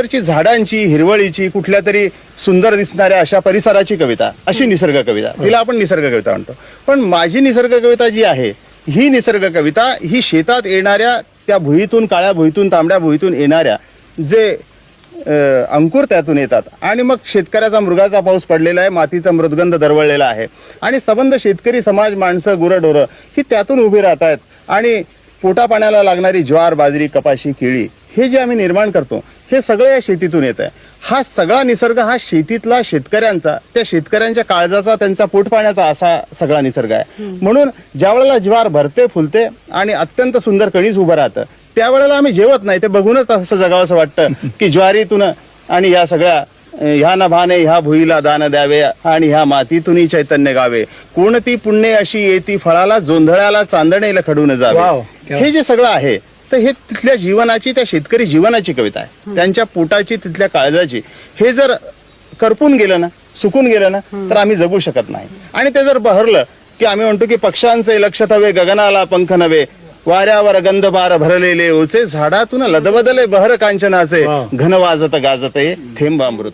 ची झाडांची, हिरवळीची, कुठल्या तरी सुंदर दिसणाऱ्या अशा परिसराची कविता, अशी निसर्ग कविता, तिला आपण निसर्ग कविता म्हणतो. पण माझी निसर्ग कविता जी आहे, ही निसर्ग कविता ही शेतात येणाऱ्या त्या भुईतून, काळ्या भुईतून, तांबड्या भुईतून येणाऱ्या जे अंकुर त्यातून येतात आणि मग शेतकऱ्याचा मृगाचा पाऊस पडलेला आहे, मातीचा मृदगंध दरवळलेला आहे आणि सबंध शेतकरी समाज, माणसं, गुरंढोरं ही त्यातून उभी राहत आहेत आणि पोटा पाण्याला लागणारी ज्वार, बाजरी, कपाशी, केळी हे जे आम्ही निर्माण करतो हे सगळं या शेतीतून येत आहे. हा सगळा निसर्ग हा शेतीतला शेतकऱ्यांचा, त्या शेतकऱ्यांच्या काळजाचा, त्यांचा पोटपाण्याचा असा सगळा निसर्ग आहे. म्हणून ज्या वेळेला ज्वार भरते, फुलते आणि अत्यंत सुंदर कणीस उभं राहतं, त्यावेळेला आम्ही जेवत नाही, ते बघूनच असं जगावं असं वाटतं की ज्वारीतून आणि या सगळ्या ह्या नभाने ह्या भुईला दान द्यावे आणि ह्या मातीतूनही चैतन्य गावे, कोणती पुण्य अशी येती फळाला, जोंधळ्याला चांदणे लखडून जावे. हे जे सगळं आहे तर हे तिथल्या जीवनाची, त्या शेतकरी जीवनाची कविता आहे, त्यांच्या पोटाची, तिथल्या काळजाची. हे जर करपून गेलं ना, सुकून गेलं ना, तर आम्ही जगू शकत नाही. आणि ते जर बहरलं की आम्ही म्हणतो की पक्ष्यांचे लक्ष हवे, गगनाला पंख नवे, वाऱ्यावर गंधबार भरलेले ओचे, झाडातून लदबदले बहर कांचनाचे, घन वाजत गाजते थेंब अमृत.